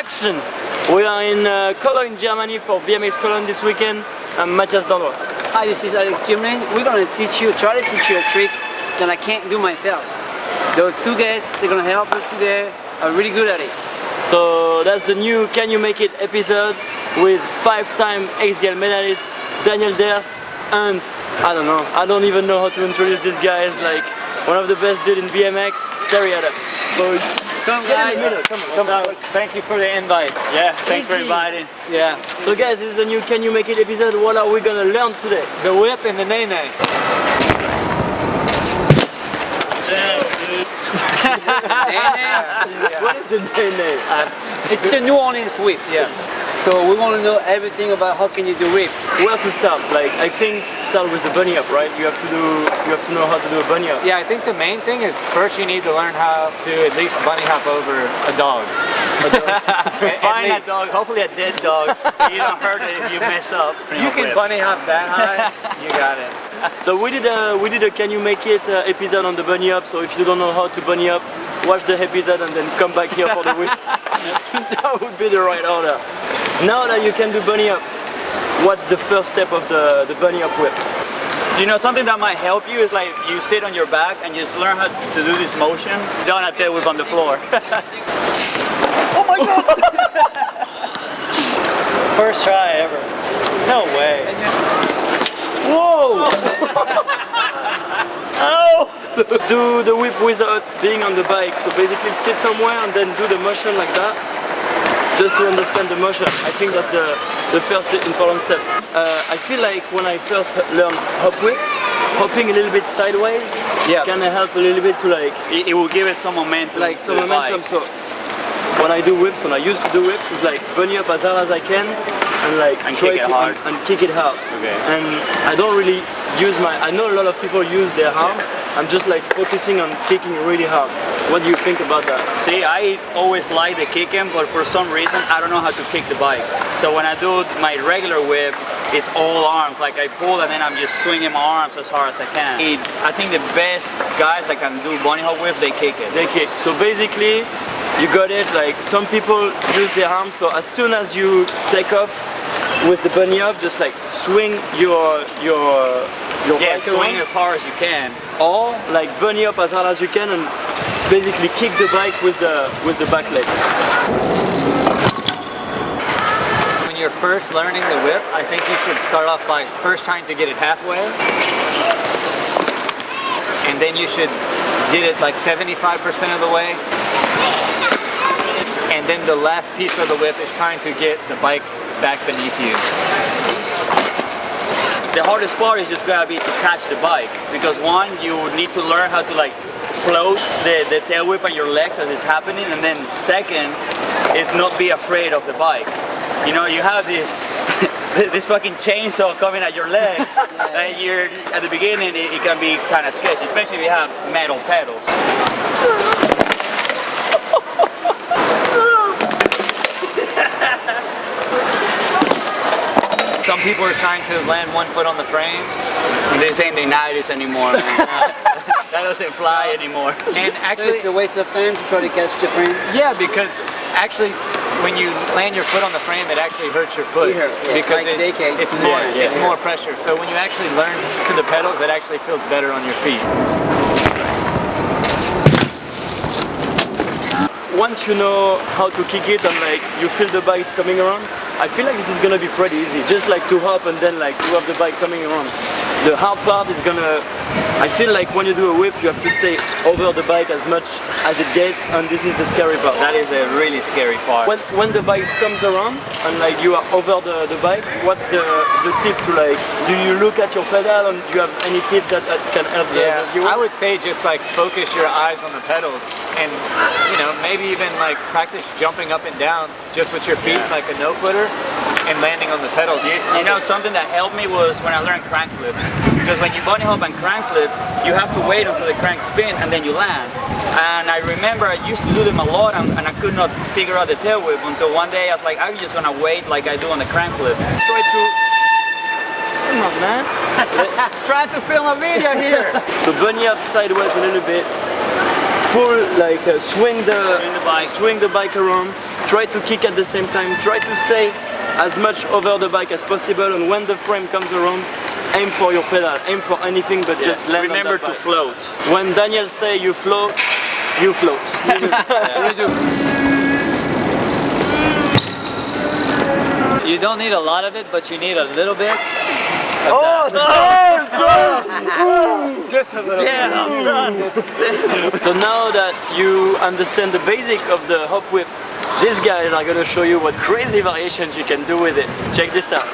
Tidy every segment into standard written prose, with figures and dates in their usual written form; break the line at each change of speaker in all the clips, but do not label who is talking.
Action! We are in Cologne, Germany for BMX Cologne this weekend. I'm Matthias Dandois.
Hi, this is Alex Jumelin. We're gonna try to teach you tricks that I can't do myself. Those two guys, they're gonna help us today, are really good at it.
So that's the new Can You Make It episode with 5-time X-Games medalist Daniel Dhers and I don't even know how to introduce this guy as like one of the best dudes in BMX, Terry Adams. So
come guys,
come on.
Thank you for the invite. Yeah, thanks for inviting.
Yeah. So guys, this is the new Can You Make It episode. What are we gonna learn today?
The whip and the nay-nay.
What is the nay-nay?
It's the New Orleans whip.
Yeah.
So we want to know everything about how can you do whips.
Where to start? Like I think start with the bunny up, right? You have to know how to do a bunny up.
Yeah, I think the main thing is first you need to learn how to at least bunny hop over a dog.
Find that dog, hopefully a dead dog, so you don't hurt it if you mess up.
You can bunny hop that high, you got it.
So we did a Can You Make It episode on the bunny up. So if you don't know how to bunny up, watch the episode and then come back here for the whip. That would be the right order. Now that you can do bunny up, what's the first step of the bunny up whip?
You know, something that might help you is like you sit on your back and just learn how to do this motion. You don't have to whip on the floor.
Oh my god!
First try ever. No way.
Whoa! Ow! Do the whip without being on the bike. So basically sit somewhere and then do the motion like that. Just to understand the motion. I think that's the first important step. I feel like when I first learned hop whip, hopping a little bit sideways can help a little bit to like...
It will give it some momentum.
Like some momentum. So when I do whips, when I used to do whips, it's like bunny up as hard as I can and like
kick it hard.
And kick it hard.
Okay.
And I don't really use I know a lot of people use their arms. I'm just like focusing on kicking really hard. What do you think about that?
See, I always like the kicking, but for some reason I don't know how to kick the bike. So when I do my regular whip, it's all arms. Like I pull and then I'm just swinging my arms as hard as I can. I think the best guys that can do bunny hop whip, they kick it.
They kick. So basically, you got it. Like some people use their arms. So as soon as you take off with the bunny up, just like swing your bike
swing
around.
as hard as you can.
Or like bunny up as hard as you can and basically kick the bike with the back leg.
When you're first learning the whip, I think you should start off by first trying to get it halfway. And then you should get it like 75% of the way. And then the last piece of the whip is trying to get the bike back beneath you.
The hardest part is just gonna be to catch the bike, because one, you need to learn how to like float the tail whip on your legs as it's happening, and then second is not be afraid of the bike. You know, you have this this fucking chainsaw coming at your legs, and you're at the beginning it can be kind of sketchy, especially if you have metal pedals.
Some people are trying to land one foot on the frame.
This ain't the 90s anymore, man. That doesn't fly anymore.
And actually,
it's a waste of time to try to catch the frame.
yeah, because actually, when you land your foot on the frame, it actually hurts your foot because
like
it's more pressure. So when you actually learn to the pedals, it actually feels better on your feet.
Once you know how to kick it and like you feel the bikes coming around, I feel like this is gonna be pretty easy. Just like to hop and then like you have the bike coming around. The hard part is I feel like when you do a whip, you have to stay over the bike as much as it gets, and this is the scary part.
That is a really scary part.
When the bike comes around and like you are over the bike, what's the tip to like, do you look at your pedal and do you have any tip that can help the viewer?
I would say just like focus your eyes on the pedals and you know, maybe even like practice jumping up and down just with your feet like a no-footer and landing on the pedals.
You know, something that helped me was when I learned crank flip. Because when you bunny hop and crank flip, you have to wait until the crank spin and then you land. And I remember I used to do them a lot and I could not figure out the tail whip until one day I was like, I'm just gonna wait like I do on the crank flip.
Try to... Come on, man.
Trying to film a video here.
So bunny up sideways a little bit. Pull, like swing the bike around, try to kick at the same time, try to stay as much over the bike as possible, and when the frame comes around, aim for your pedal, aim for anything but just land
Remember
on that
to
bike.
float.
When Daniel say you float, you float.
You don't need a lot of it, but you need a little bit.
Just a little
So now that you understand the basic of the hop whip, these guys are gonna show you what crazy variations you can do with it. Check this out.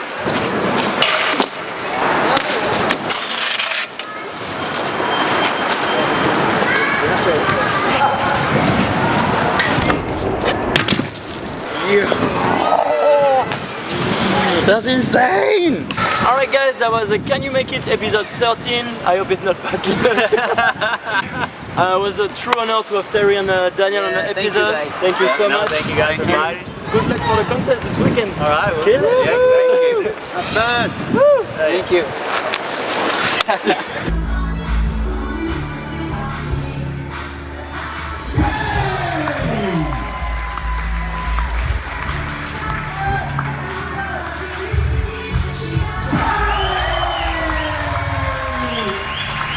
That's insane!
Alright guys, that was a Can You Make It episode 13. I hope it's not bad. It was a true honor to have Terry and Daniel on the
thank you,
episode.
guys.
Thank you so much.
Thank you guys for inviting.
Good luck for the contest this weekend.
Alright, well,
Kill it.
yeah, thank you.
Have fun. Thank you.